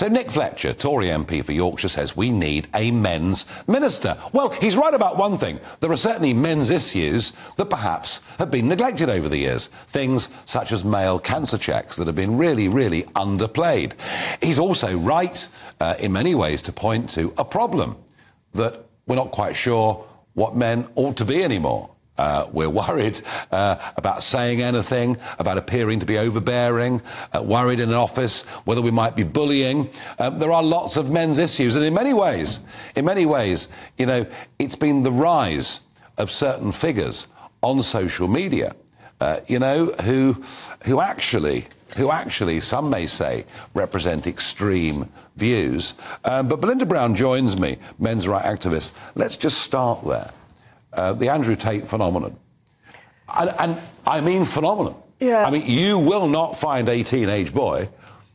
So Nick Fletcher, Tory MP for Yorkshire, says we need a men's minister. Well, he's right about one thing. There are certainly men's issues that perhaps have been neglected over the years. Things such as male cancer checks that have been really, really underplayed. He's also right in many ways to point to a problem that we're not quite sure what men ought to be anymore. We're worried about saying anything, about appearing to be overbearing, worried in an office whether we might be bullying. There are lots of men's issues, and in many ways, you know, it's been the rise of certain figures on social media, you know, who actually, some may say, represent extreme views. But Belinda Brown joins me, men's rights activist. Let's just start there. The Andrew Tate phenomenon. And I mean phenomenon. Yeah. I mean, you will not find a teenage boy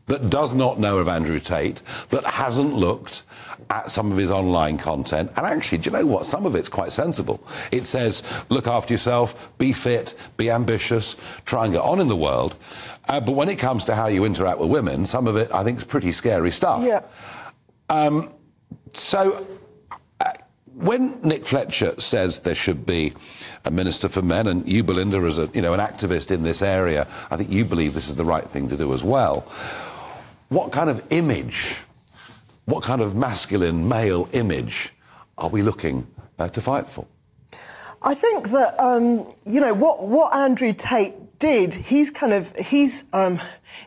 that does not know of Andrew Tate, that hasn't looked at some of his online content. And actually, do you know what? Some of it's quite sensible. It says, look after yourself, be fit, be ambitious, try and get on in the world. But when it comes to how you interact with women, some of it, I think, is pretty scary stuff. Yeah. When Nick Fletcher says there should be a minister for men, and you, Belinda, as an activist in this area, I think you believe this is the right thing to do as well. What kind of image, what kind of masculine male image are we looking to fight for? I think that, you know, what Andrew Tate did, he's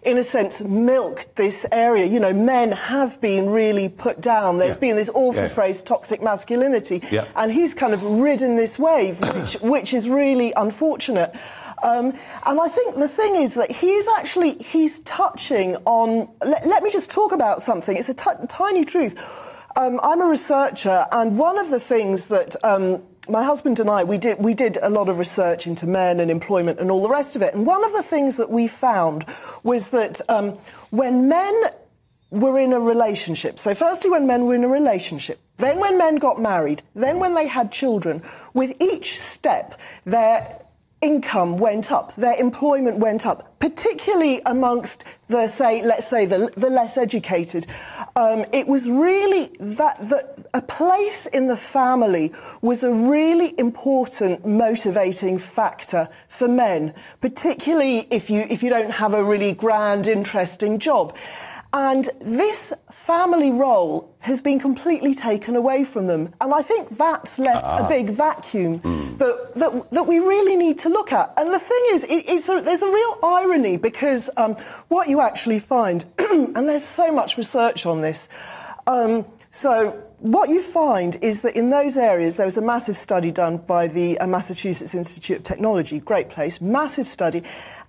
in a sense milked this area. You know, men have been really put down. There's been this awful phrase, toxic masculinity, and he's kind of ridden this wave, which is really unfortunate. And I think the thing is that he's touching on... Let me just talk about something. It's a tiny truth. I'm a researcher, and one of the things that... my husband and I, we did a lot of research into men and employment and all the rest of it. And one of the things that we found was that when men were in a relationship, so firstly when men were in a relationship, then when men got married, then when they had children, with each step their income went up, their employment went up, particularly amongst the, let's say, the less educated. It was really that a place in the family was a really important motivating factor for men, particularly if you don't have a really grand, interesting job. And this family role has been completely taken away from them. And I think that's left a big vacuum that we really need to look at. And the thing is, there's a real irony, because what you actually find, and there's so much research on this, so what you find is that in those areas, there was a massive study done by the Massachusetts Institute of Technology, great place, massive study,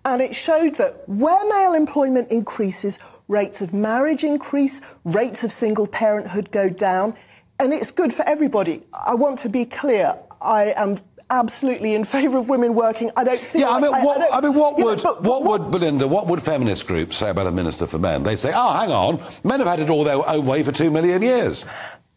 and it showed that where male employment increases, rates of marriage increase, rates of single parenthood go down, and it's good for everybody. I want to be clear, I am absolutely in favour of women working. I don't feel... Yeah, what would, Belinda, what would feminist groups say about a minister for men? They'd say, oh, hang on, men have had it all their own way for 2 million years.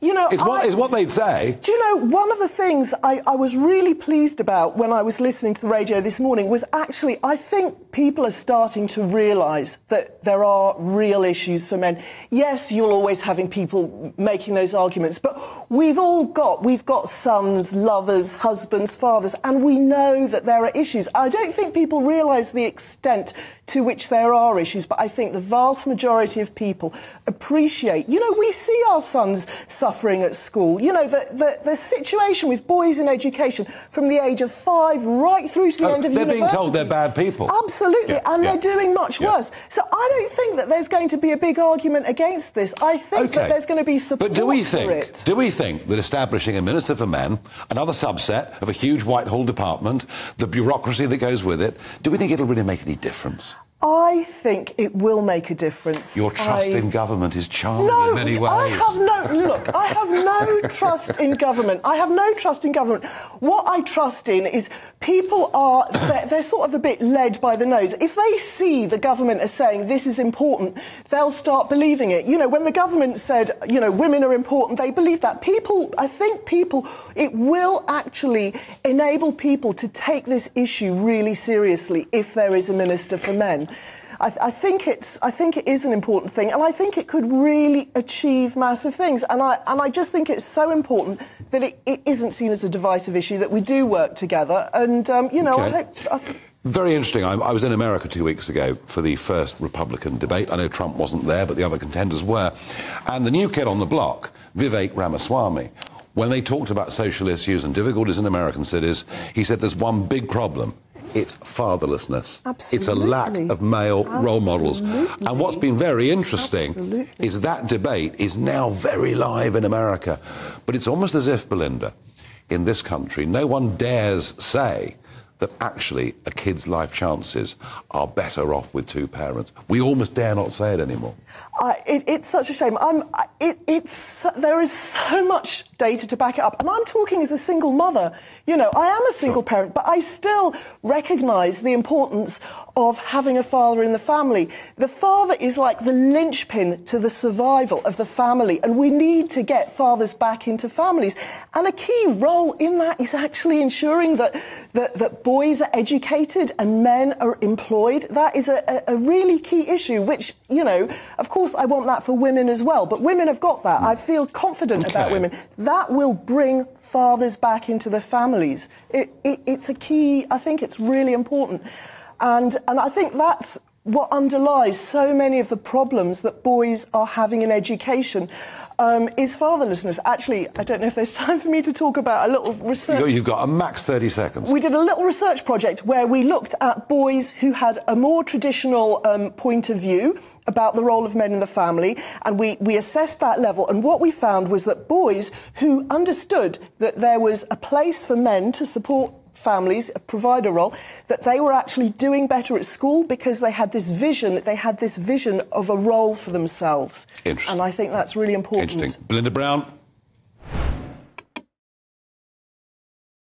You know, it's what they'd say. Do you know, one of the things I was really pleased about when I was listening to the radio this morning was actually, I think people are starting to realise that there are real issues for men. Yes, you're always having people making those arguments, but we've got sons, lovers, husbands, fathers, and we know that there are issues. I don't think people realise the extent to which there are issues, but I think the vast majority of people appreciate... You know, we see our sons suffering at school. You know, the situation with boys in education from the age of 5 right through to the end of university. They're being told they're bad people. Absolutely, and they're doing much worse. So I don't think that there's going to be a big argument against this. I think that there's going to be support for it. Do we think that establishing a minister for men, another subset of a huge Whitehall department, the bureaucracy that goes with it, do we think it'll really make any difference? I think it will make a difference. Your trust in government is charming in many ways. I have no trust in government. I have no trust in government. What I trust in is people they're sort of a bit led by the nose. If they see the government as saying this is important, they'll start believing it. You know, when the government said, you know, women are important, they believe that. It will actually enable people to take this issue really seriously if there is a minister for men. I think it is an important thing, and I think it could really achieve massive things. And I just think it's so important that it isn't seen as a divisive issue, that we do work together. And you know, okay. Very interesting. I was in America 2 weeks ago for the first Republican debate. I know Trump wasn't there, but the other contenders were. And the new kid on the block, Vivek Ramaswamy, when they talked about social issues and difficulties in American cities, he said there's one big problem. It's fatherlessness. Absolutely. It's a lack of male role models. And what's been very interesting is that debate is now very live in America. But it's almost as if, Belinda, in this country, no one dares say that actually a kid's life chances are better off with two parents. We almost dare not say it anymore. It's such a shame. There is so much data to back it up. And I'm talking as a single mother. You know, I am a single parent, but I still recognise the importance of having a father in the family. The father is like the linchpin to the survival of the family, and we need to get fathers back into families. And a key role in that is actually ensuring that boys are educated and men are employed. That is a really key issue, which, you know, of course I want that for women as well, but women have got that. I feel confident about women. That will bring fathers back into the families. It's a key, I think it's really important. And I think that's what underlies so many of the problems that boys are having in education, is fatherlessness. Actually, I don't know if there's time for me to talk about a little research. You've got a max 30 seconds. We did a little research project where we looked at boys who had a more traditional point of view about the role of men in the family, and we assessed that level. And what we found was that boys who understood that there was a place for men to support families, provide a role, that they were actually doing better at school because they had this vision of a role for themselves. Interesting. And I think that's really important. Interesting. Belinda Brown,